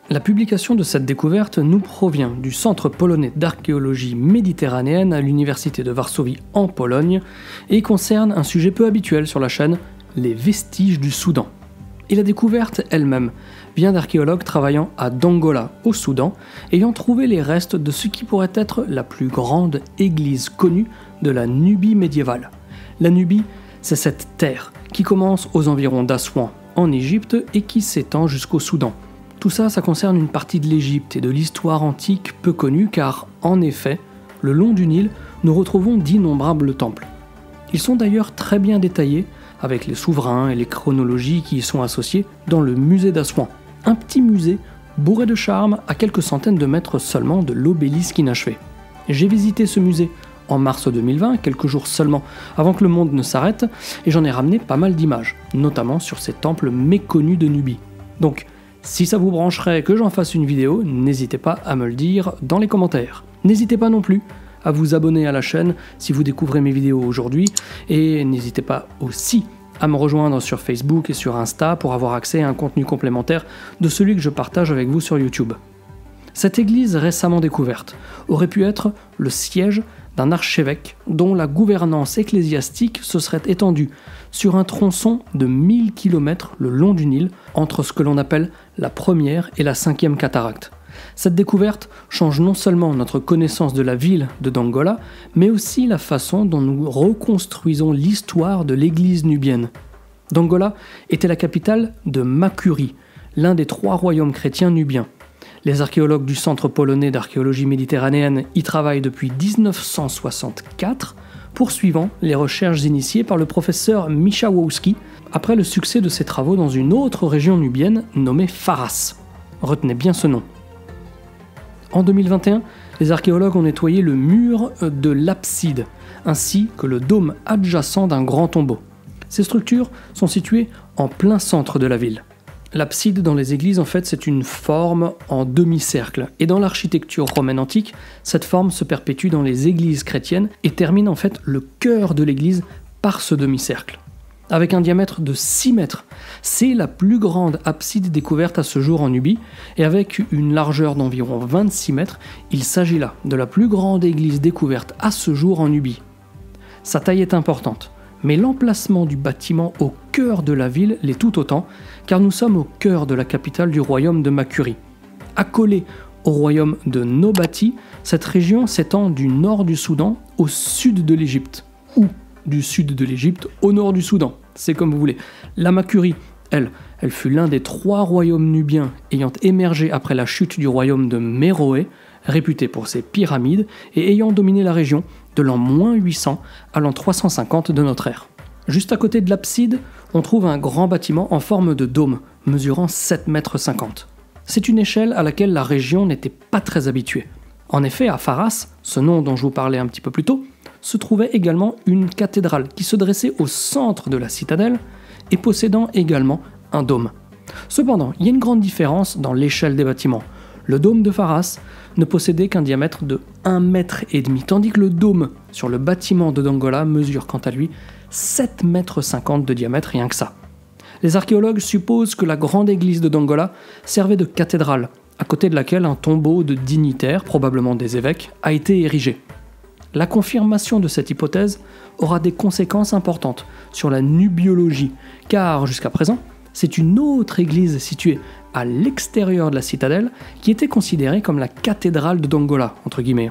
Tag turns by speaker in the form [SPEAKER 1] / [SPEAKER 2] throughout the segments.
[SPEAKER 1] La publication de cette découverte nous provient du Centre polonais d'archéologie méditerranéenne à l'Université de Varsovie en Pologne et concerne un sujet peu habituel sur la chaîne, les vestiges du Soudan. Et la découverte elle-même vient d'archéologues travaillant à Dongola, au Soudan, ayant trouvé les restes de ce qui pourrait être la plus grande église connue de la Nubie médiévale. La Nubie, c'est cette terre qui commence aux environs d'Assouan, en Égypte, et qui s'étend jusqu'au Soudan. Tout ça, ça concerne une partie de l'Égypte et de l'histoire antique peu connue, car, en effet, le long du Nil, nous retrouvons d'innombrables temples. Ils sont d'ailleurs très bien détaillés, avec les souverains et les chronologies qui y sont associées, dans le musée d'Assouan. Un petit musée bourré de charme à quelques centaines de mètres seulement de l'obélisque inachevé. J'ai visité ce musée en mars 2020, quelques jours seulement avant que le monde ne s'arrête, et j'en ai ramené pas mal d'images, notamment sur ces temples méconnus de Nubie. Donc, si ça vous brancherait que j'en fasse une vidéo, n'hésitez pas à me le dire dans les commentaires. N'hésitez pas non plus à vous abonner à la chaîne si vous découvrez mes vidéos aujourd'hui, et n'hésitez pas aussi à me rejoindre sur Facebook et sur Insta pour avoir accès à un contenu complémentaire de celui que je partage avec vous sur YouTube. Cette église récemment découverte aurait pu être le siège d'un archevêque dont la gouvernance ecclésiastique se serait étendue sur un tronçon de 1000 km le long du Nil, entre ce que l'on appelle la première et la 5e cataracte. Cette découverte change non seulement notre connaissance de la ville de Dongola, mais aussi la façon dont nous reconstruisons l'histoire de l'église nubienne. Dongola était la capitale de Makuri, l'un des 3 royaumes chrétiens nubiens. Les archéologues du Centre polonais d'archéologie méditerranéenne y travaillent depuis 1964, poursuivant les recherches initiées par le professeur Michałowski après le succès de ses travaux dans une autre région nubienne nommée Faras. Retenez bien ce nom. En 2021, les archéologues ont nettoyé le mur de l'abside, ainsi que le dôme adjacent d'un grand tombeau. Ces structures sont situées en plein centre de la ville. L'abside dans les églises, en fait, c'est une forme en demi-cercle. Et dans l'architecture romaine antique, cette forme se perpétue dans les églises chrétiennes et termine en fait le cœur de l'église par ce demi-cercle. Avec un diamètre de 6 mètres, c'est la plus grande abside découverte à ce jour en Nubie, et avec une largeur d'environ 26 mètres, il s'agit là de la plus grande église découverte à ce jour en Nubie. Sa taille est importante, mais l'emplacement du bâtiment au cœur de la ville l'est tout autant, car nous sommes au cœur de la capitale du royaume de Makuri. Accolée au royaume de Nobati, cette région s'étend du nord du Soudan au sud de l'Égypte, ou du sud de l'Égypte au nord du Soudan, c'est comme vous voulez. La Makuri, elle fut l'un des 3 royaumes nubiens ayant émergé après la chute du royaume de Méroé, réputé pour ses pyramides et ayant dominé la région de l'an -800 à l'an 350 de notre ère. Juste à côté de l'abside, on trouve un grand bâtiment en forme de dôme, mesurant 7,50 mètres. C'est une échelle à laquelle la région n'était pas très habituée. En effet, à Faras, ce nom dont je vous parlais un petit peu plus tôt, se trouvait également une cathédrale qui se dressait au centre de la citadelle et possédant également un dôme. Cependant, il y a une grande différence dans l'échelle des bâtiments. Le dôme de Faras ne possédait qu'un diamètre de 1,5 mètre, tandis que le dôme sur le bâtiment de Dongola mesure quant à lui 7,50 mètres de diamètre, rien que ça. Les archéologues supposent que la grande église de Dongola servait de cathédrale, à côté de laquelle un tombeau de dignitaires, probablement des évêques, a été érigé. La confirmation de cette hypothèse aura des conséquences importantes sur la nubiologie, car jusqu'à présent, c'est une autre église située à l'extérieur de la citadelle qui était considérée comme la cathédrale de Dongola, entre guillemets.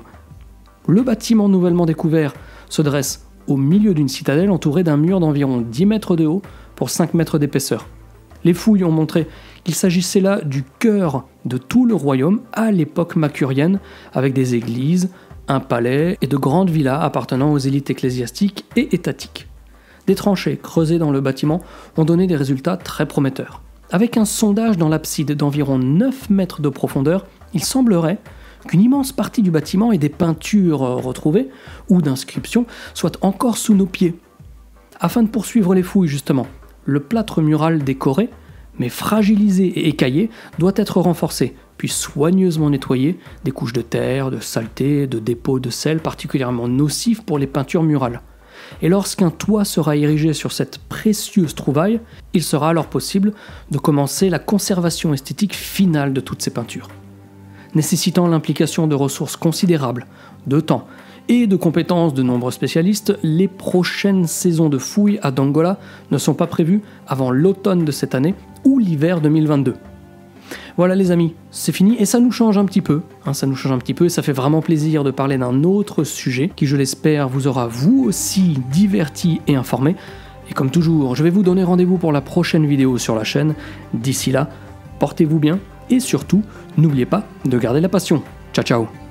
[SPEAKER 1] Le bâtiment nouvellement découvert se dresse au milieu d'une citadelle entourée d'un mur d'environ 10 mètres de haut pour 5 mètres d'épaisseur. Les fouilles ont montré qu'il s'agissait là du cœur de tout le royaume à l'époque makurienne, avec des églises, un palais et de grandes villas appartenant aux élites ecclésiastiques et étatiques. Des tranchées creusées dans le bâtiment ont donné des résultats très prometteurs. Avec un sondage dans l'abside d'environ 9 mètres de profondeur, il semblerait qu'une immense partie du bâtiment et des peintures retrouvées ou d'inscriptions soient encore sous nos pieds. Afin de poursuivre les fouilles justement, le plâtre mural décoré, mais fragilisé et écaillé, doit être renforcé, puis soigneusement nettoyé des couches de terre, de saleté, de dépôts de sel particulièrement nocifs pour les peintures murales. Et lorsqu'un toit sera érigé sur cette précieuse trouvaille, il sera alors possible de commencer la conservation esthétique finale de toutes ces peintures. Nécessitant l'implication de ressources considérables, de temps et de compétences de nombreux spécialistes, les prochaines saisons de fouilles à Dongola ne sont pas prévues avant l'automne de cette année ou l'hiver 2022. Voilà les amis, c'est fini et ça nous change un petit peu, et ça fait vraiment plaisir de parler d'un autre sujet qui, je l'espère, vous aura vous aussi diverti et informé. Et comme toujours, je vais vous donner rendez-vous pour la prochaine vidéo sur la chaîne. D'ici là, portez-vous bien et surtout, n'oubliez pas de garder la passion. Ciao ciao.